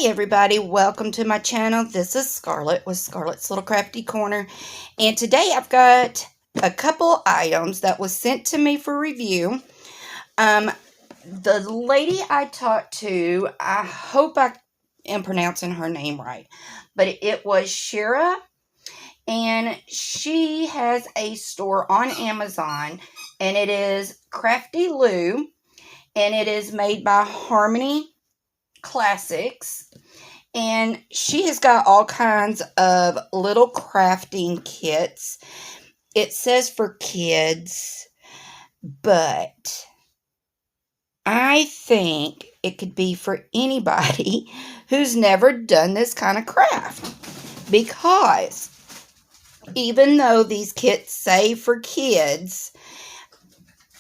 Hi everybody, welcome to my channel. This is Scarlett with Scarlett's Little Crafty Corner, and today I've got a couple items that was sent to me for review. The lady I talked to, I hope I am pronouncing her name right, but it was Shira, and she has a store on Amazon, and it is Craftiloo, and it is made by Harmony Classics. And she has got all kinds of little crafting kits. It says for kids, but I think it could be for anybody who's never done this kind of craft. Because even though these kits say for kids,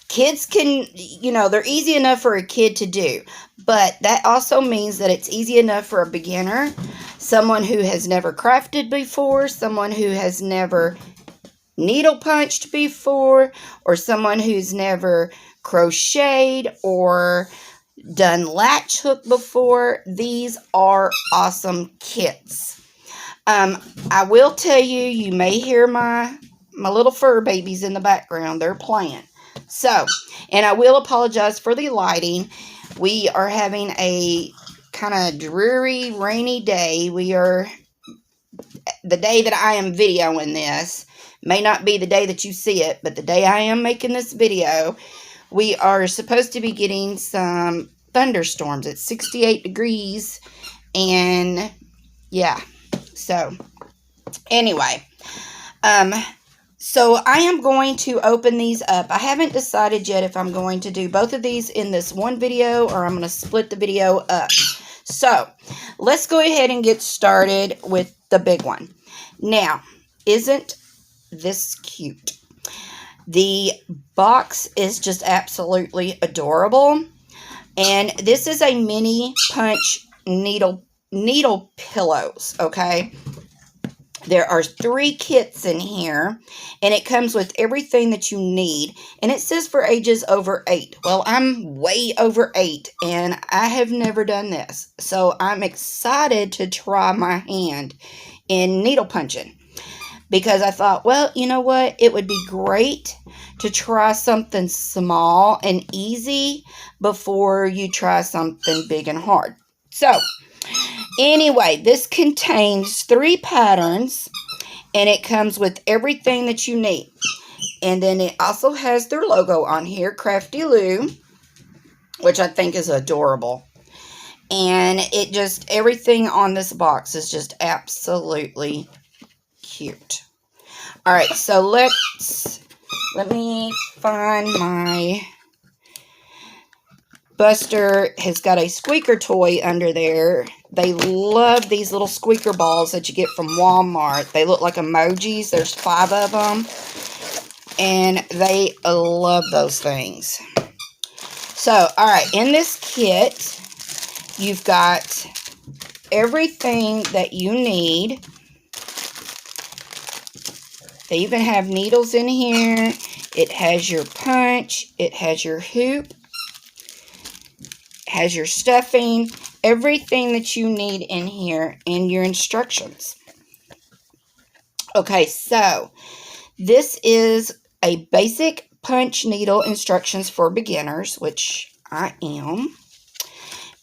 kids can, they're easy enough for a kid to do. But that also means that it's easy enough for a beginner, someone who has never crafted before, someone who has never needle punched before, or someone who's never crocheted or done latch hook before. These are awesome kits. I will tell you, you may hear my little fur babies in the background. They're playing. So, and I will apologize for the lighting. We are having a kind of dreary, rainy day. The day that I am videoing this may not be the day that you see it, but the day I am making this video, we are supposed to be getting some thunderstorms. It's 68 degrees, and yeah, so anyway, so I am going to open these up. I haven't decided yet if I'm going to do both of these in this one video or I'm going to split the video up. So let's go ahead and get started with the big one. Now, isn't this cute? The box is just absolutely adorable. And this is a mini punch needle pillows, okay? There are 3 kits in here, and it comes with everything that you need, and it says for ages over 8. Well, I'm way over 8, and I have never done this, so I'm excited to try my hand in needle punching, because I thought, well, you know what, it would be great to try something small and easy before you try something big and hard. So anyway, this contains 3 patterns, and it comes with everything that you need. And then it also has their logo on here, Craftiloo, which I think is adorable. And everything on this box is just absolutely cute. All right, so let me find my... Buster has got a squeaker toy under there. They love these little squeaker balls that you get from Walmart. They look like emojis. There's 5 of them. And they love those things. So, alright, in this kit, you've got everything that you need. They even have needles in here. It has your punch. It has your hoop. Has your stuffing, everything that you need in here, and your instructions. Okay, so this is a basic punch needle instructions for beginners, which I am.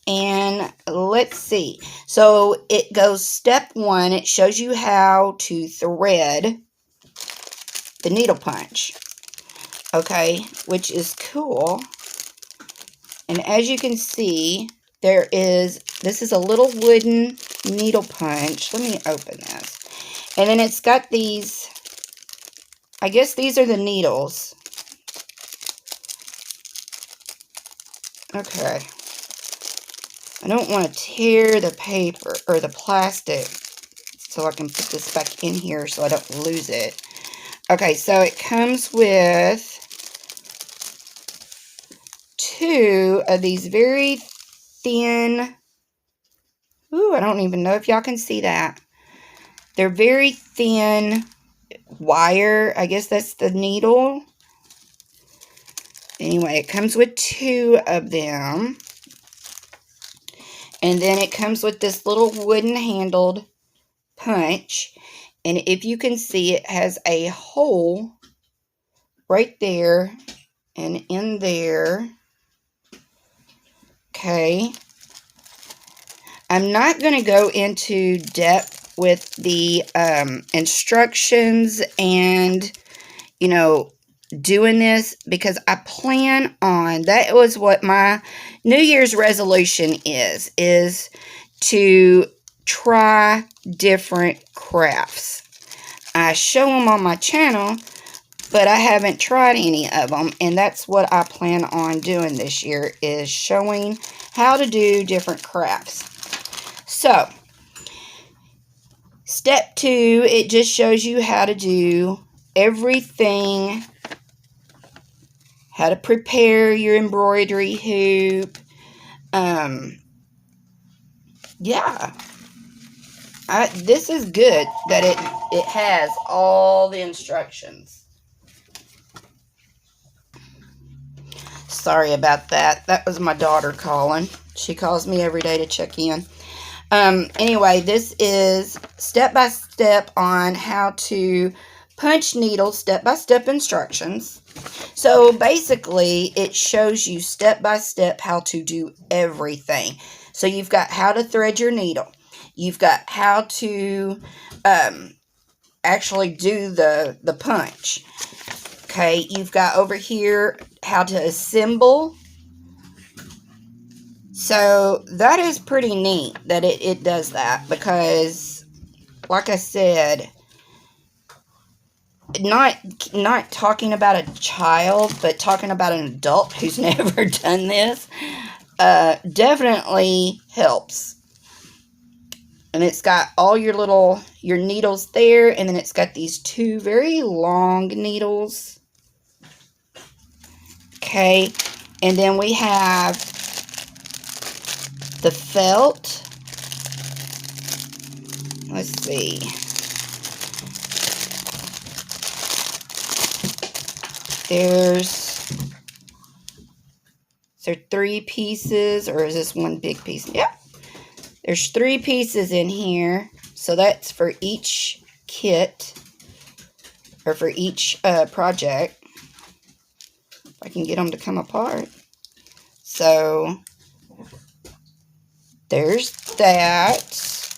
And let's see. So it goes step 1. It shows you how to thread the needle punch. Okay, which is cool. And as you can see, this is a little wooden needle punch. Let me open this. And then it's got these, I guess these are the needles. Okay. I don't want to tear the paper or the plastic, so I can put this back in here so I don't lose it. Okay, so it comes with 2 of these very thin, I don't even know if y'all can see that. They're very thin wire. I guess that's the needle. Anyway, it comes with 2 of them. And then it comes with this little wooden handled punch. And if you can see, it has a hole right there and in there. Okay. I'm not going to go into depth with the instructions and, you know, doing this, because I plan on, that was what my New Year's resolution is to try different crafts. I show them on my channel, but I haven't tried any of them, and that's what I plan on doing this year, is showing how to do different crafts. So, step 2, it just shows you how to do everything, how to prepare your embroidery hoop. Yeah. This is good that it has all the instructions. Sorry about that. That was my daughter calling. She calls me every day to check in. Anyway, this is step-by-step on how to punch needles, step-by-step instructions. So basically, it shows you step-by-step how to do everything. So you've got how to thread your needle. You've got how to actually do the punch. Okay, you've got over here how to assemble. So that is pretty neat that it does that, because, like I said, not talking about a child, but talking about an adult who's never done this, definitely helps. And it's got all your needles there, and then it's got these 2 very long needles. Okay, and then we have the felt. Let's see. Is there 3 pieces, or is this one big piece? Yeah. There's 3 pieces in here. So that's for each kit, or for each project. If I can get them to come apart. So there's that.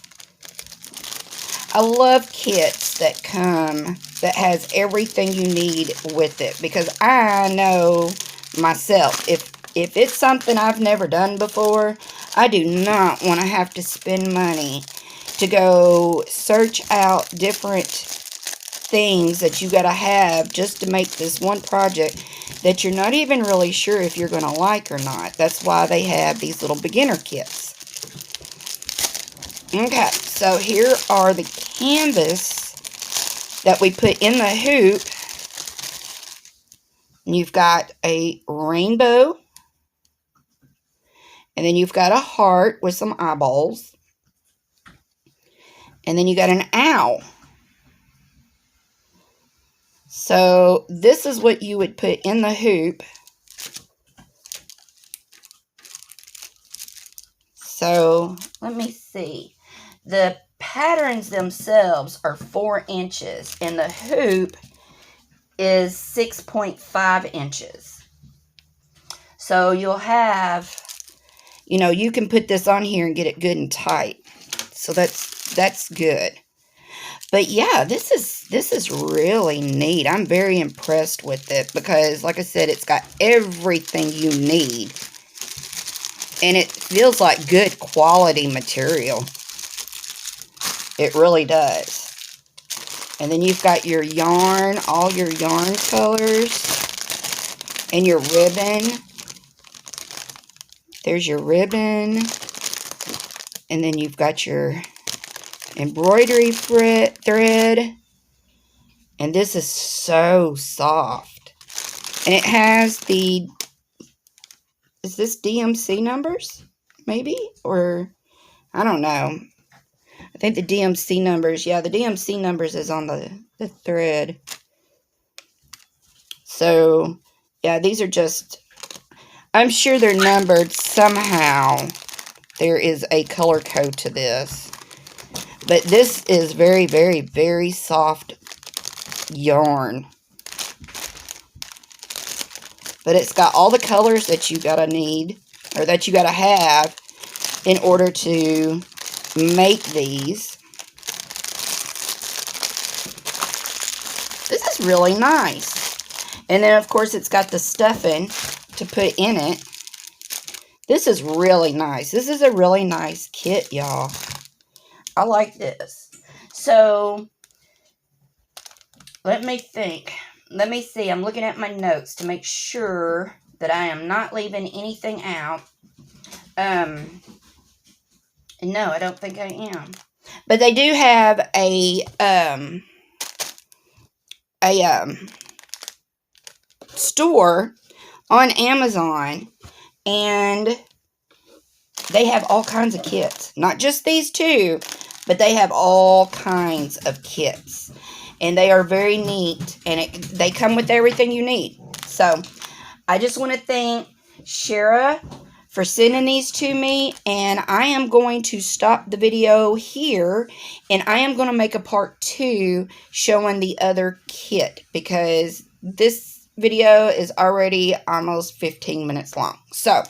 I love kits that come, that has everything you need with it, because I know myself, if it's something I've never done before, I do not want to have to spend money to go search out different things that you got to have just to make this one project that you're not even really sure if you're going to like or not. That's why they have these little beginner kits. Okay, so here are the canvas that we put in the hoop. And you've got a rainbow. And then you've got a heart with some eyeballs. And then you got an owl. So this is what you would put in the hoop. So let me see. The patterns themselves are 4 inches, and the hoop is 6.5 inches. So you'll have, you know, you can put this on here and get it good and tight. So that's good. But yeah, this is really neat. I'm very impressed with it, because, like I said, it's got everything you need. And it feels like good quality material. It really does. And then you've got your yarn, all your yarn colors, and your ribbon. There's your ribbon. And then you've got your embroidery thread. And this is so soft. And it has the, is this DMC numbers? Maybe? Or, I don't know. I think the DMC numbers, yeah, the DMC numbers is on the thread. So, yeah, these are just, I'm sure they're numbered somehow there is a color code to this. But this is very, very, very soft yarn. But it's got all the colors that you gotta need, or that you gotta have in order to make these. This is really nice. And then, of course, it's got the stuffing to put in it. This is really nice. This is a really nice kit, y'all. I like this. So, let me think. Let me see. I'm looking at my notes to make sure that I am not leaving anything out. No, I don't think I am. But they do have a store on Amazon, and they have all kinds of kits. Not just these two, but they have all kinds of kits. And they are very neat, and they come with everything you need. So, I just want to thank Shira for sending these to me, and I am going to stop the video here, and I am going to make a part 2 showing the other kit, because this video is already almost 15 minutes long. So,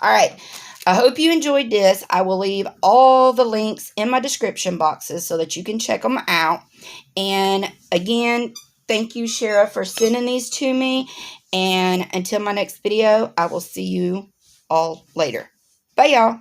alright, I hope you enjoyed this. I will leave all the links in my description boxes so that you can check them out. And again, thank you, Shira, for sending these to me. And until my next video, I will see you all later. Bye, y'all.